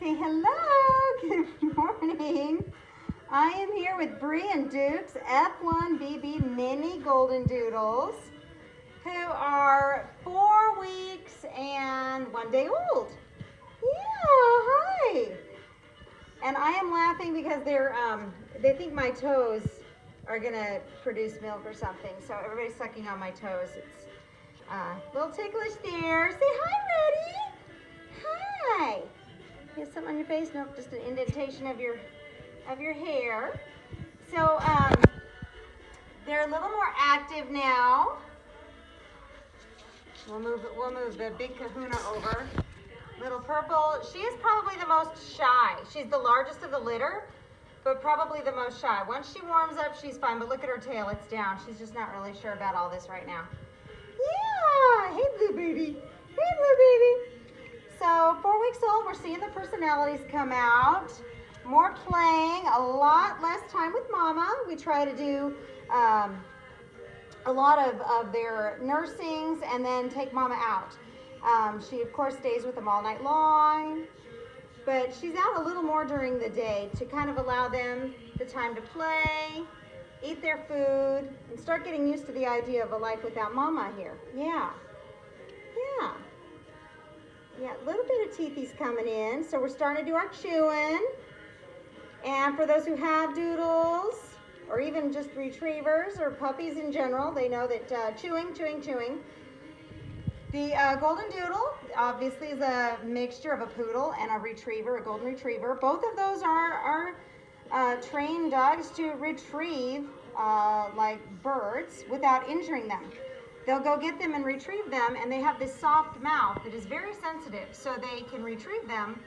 Say hello. Good morning. I am here with Brie and Duke's F1bb mini Goldendoodles, who are 4 weeks and 1 day old. Yeah, hi. And I am laughing because they think my toes are gonna produce milk or something. So everybody's sucking on my toes. It's a little ticklish there. Say hi, Reddy. Hi. You have something on your face? Nope, just an indentation of your hair. So they're a little more active now. We'll move the big kahuna over. Little purple. She is probably the most shy. She's the largest of the litter, but probably the most shy. Once she warms up, she's fine, but look at her tail, it's down. She's just not really sure about all this right now. Yeah, hey blue baby, hey blue baby. So 4 weeks old, we're seeing the personalities come out. More playing, a lot less time with mama. We try to do a lot of their nursings and then take mama out. She of course stays with them all night long, but she's out a little more during the day to kind of allow them the time to play, eat their food, and start getting used to the idea of a life without mama here. Yeah, a little bit of teethies coming in. So we're starting to do our chewing. And for those who have doodles, or even just retrievers or puppies in general, they know that chewing. The Goldendoodle obviously is a mixture of a poodle and a retriever, a golden retriever. Both of those are trained dogs to retrieve like birds without injuring them. They'll go get them and retrieve them, and they have this soft mouth that is very sensitive, so they can retrieve them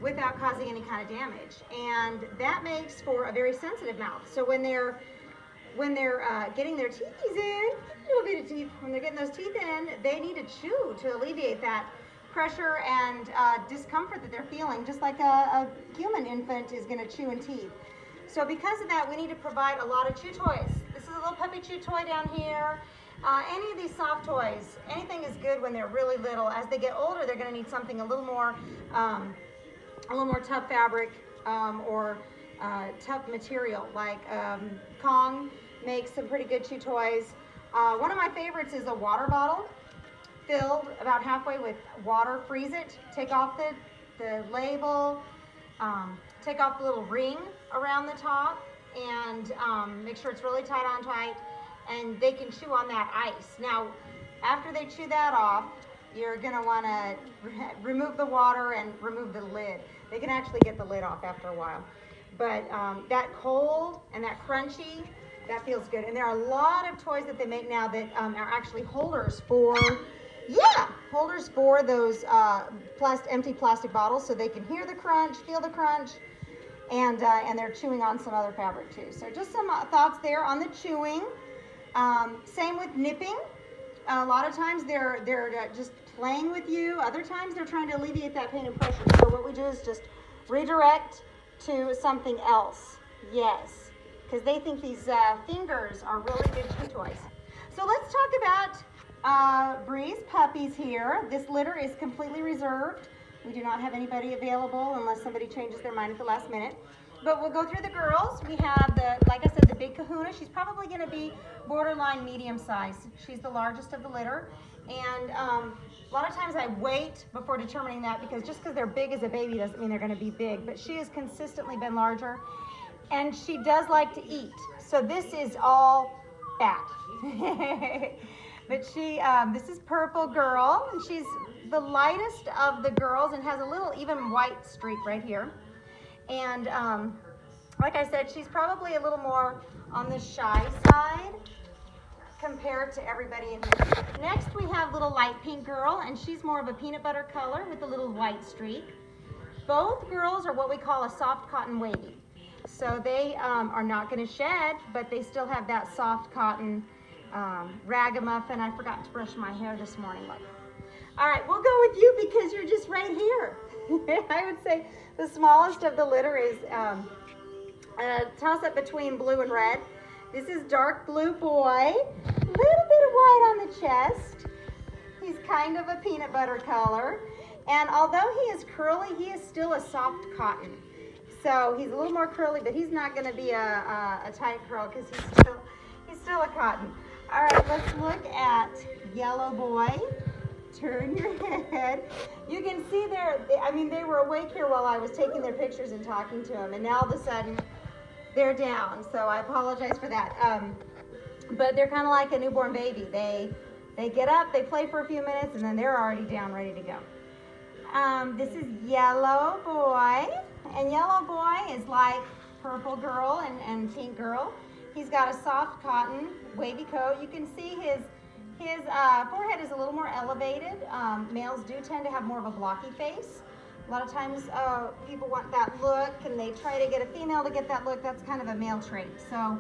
without causing any kind of damage. And that makes for a very sensitive mouth. So when they're getting their teethies in, a little bit of teeth, when they're getting those teeth in, they need to chew to alleviate that pressure and discomfort that they're feeling, just like a human infant is going to chew in teeth. So because of that, we need to provide a lot of chew toys. This is a little puppy chew toy down here. Any of these soft toys, anything is good when they're really little. As they get older, they're going to need something a little more tough fabric or tough material. Like Kong makes some pretty good chew toys. One of my favorites is a water bottle filled about halfway with water. Freeze it, take off the label, take off the little ring around the top, and make sure it's really tight on tight, and they can chew on that ice. Now, after they chew that off, you're gonna wanna remove the water and remove the lid. They can actually get the lid off after a while. But that cold and that crunchy, that feels good. And there are a lot of toys that they make now that are actually holders for, those empty plastic bottles, so they can hear the crunch, feel the crunch, and they're chewing on some other fabric too. So just some thoughts there on the chewing. Same with nipping. A lot of times they're just playing with you. Other times they're trying to alleviate that pain and pressure. So what we do is just redirect to something else. Yes, because they think these fingers are really good chew toys. So let's talk about Brie's puppies here. This litter is completely reserved. We do not have anybody available unless somebody changes their mind at the last minute. But we'll go through the girls. We have like I said, the big kahuna. She's probably going to be borderline medium size. She's the largest of the litter. And a lot of times I wait before determining that, because just because they're big as a baby doesn't mean they're going to be big. But she has consistently been larger, and she does like to eat. So this is all fat. But this is Purple Girl, and she's the lightest of the girls and has a little even white streak right here. And like I said, she's probably a little more on the shy side compared to everybody in here. Next, we have little light pink girl, and she's more of a peanut butter color with a little white streak. Both girls are what we call a soft cotton wavy. So they are not going to shed, but they still have that soft cotton ragamuffin. I forgot to brush my hair this morning. Look. All right, we'll go with you because you're just right here. I would say the smallest of the litter is a toss-up between blue and red. This is dark blue boy, a little bit of white on the chest. He's kind of a peanut butter color. And although he is curly, he is still a soft cotton. So he's a little more curly, but he's not going to be a tight curl because he's still a cotton. All right, let's look at Yellow Boy. Turn your head. You can see they were awake here while I was taking their pictures and talking to them, and now all of a sudden they're down. So I apologize for that. But they're kind of like a newborn baby. They get up, they play for a few minutes, and then they're already down, ready to go. This is Yellow Boy. And Yellow Boy is like Purple Girl and Pink Girl. He's got a soft cotton, wavy coat. You can see his forehead is a little more elevated. Males do tend to have more of a blocky face. A lot of times people want that look, and they try to get a female to get that look. That's kind of a male trait. So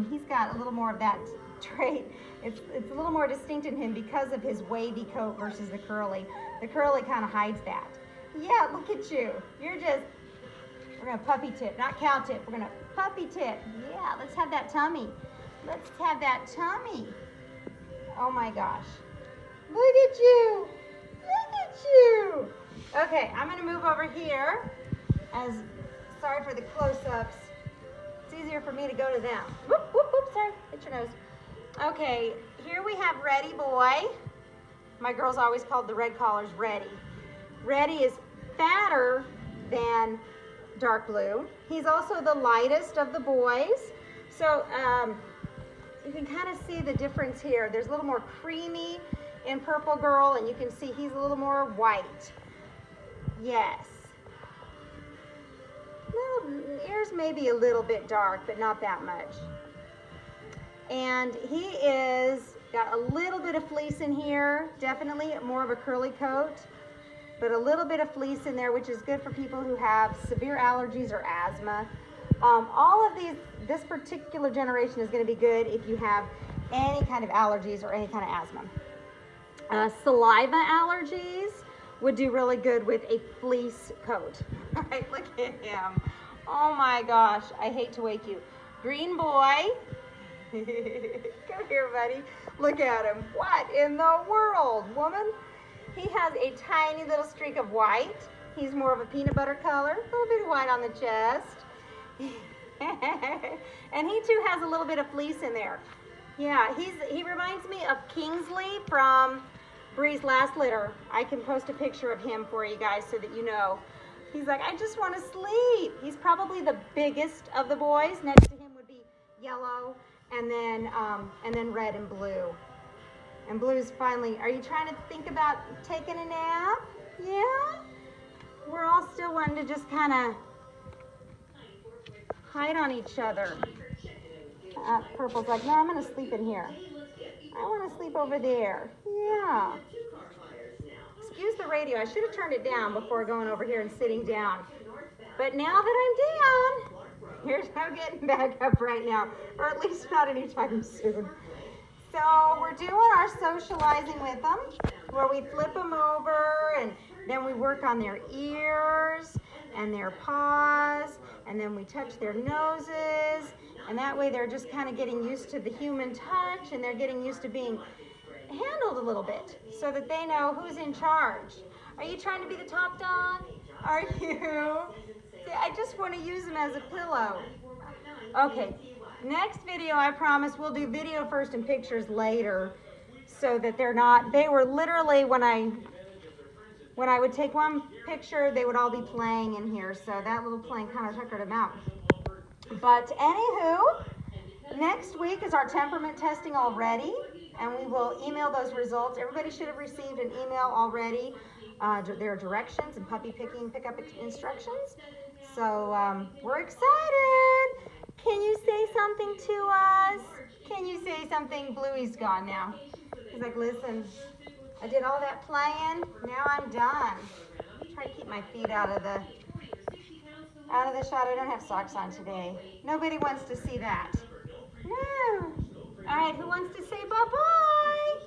he's got a little more of that trait. It's a little more distinct in him because of his wavy coat versus the curly. The curly kind of hides that. Yeah, look at you. We're going to puppy tip, not cow tip. We're going to puppy tip. Yeah, let's have that tummy. Let's have that tummy. Oh my gosh. Look at you. Look at you. Okay, I'm going to move over here. Sorry for the close-ups. It's easier for me to go to them. Whoop, whoop, whoop, sorry. Hit your nose. Okay, here we have Reddy Boy. My girls always called the red collars Reddy. Reddy is fatter than dark blue. He's also the lightest of the boys. So you can kind of see the difference here. There's a little more creamy in Purple Girl, and you can see he's a little more white. Yes. Ears may be a little bit dark, but not that much. And he is got a little bit of fleece in here, definitely more of a curly coat, but a little bit of fleece in there, which is good for people who have severe allergies or asthma. All of this particular generation is going to be good if you have any kind of allergies or any kind of asthma. Saliva allergies would do really good with a fleece coat. All right, look at him. Oh my gosh, I hate to wake you. Green Boy. Come here, buddy. Look at him. What in the world, woman? He has a tiny little streak of white. He's more of a peanut butter color. A little bit of white on the chest. And he too has a little bit of fleece in there. Yeah, he reminds me of Kingsley from Brie's last litter. I can post a picture of him for you guys so that you know. He's like, I just want to sleep. He's probably the biggest of the boys. Next to him would be Yellow, and then Red and Blue. And Blue's finally, are you trying to think about taking a nap? Yeah? We're all still wanting to just kind of hide on each other. Purple's like, no, I'm going to sleep in here. I want to sleep over there. Yeah. Excuse the radio. I should have turned it down before going over here and sitting down. But now that I'm down, here's no getting back up right now. Or at least not anytime soon. So we're doing our socializing with them, where we flip them over and then we work on their ears and their paws, and then we touch their noses, and that way they're just kind of getting used to the human touch, and they're getting used to being handled a little bit so that they know who's in charge. Are you trying to be the top dog? Are you? See, I just want to use them as a pillow. Okay. Next video, I promise, we'll do video first and pictures later, so that they were literally, when I would take one picture, they would all be playing in here, so that little playing kind of tuckered them out. But anywho, next week is our temperament testing already, and we will email those results. Everybody should have received an email already, their directions and puppy pickup instructions. So we're excited. Can you say something to us? Can you say something? Bluey's gone now. He's like, listen, I did all that playing. Now I'm done. Try to keep my feet out of the shot. I don't have socks on today. Nobody wants to see that. No. All right, who wants to say bye-bye?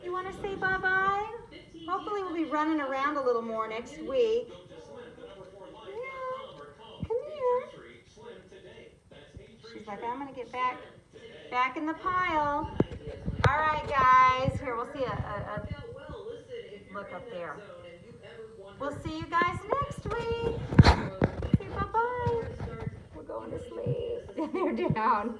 You want to say bye-bye? Hopefully we'll be running around a little more next week. She's like, I'm going to get back in the pile. All right, guys. Here, we'll see a look up there. We'll see you guys next week. Say bye-bye. We're going to sleep. They're down.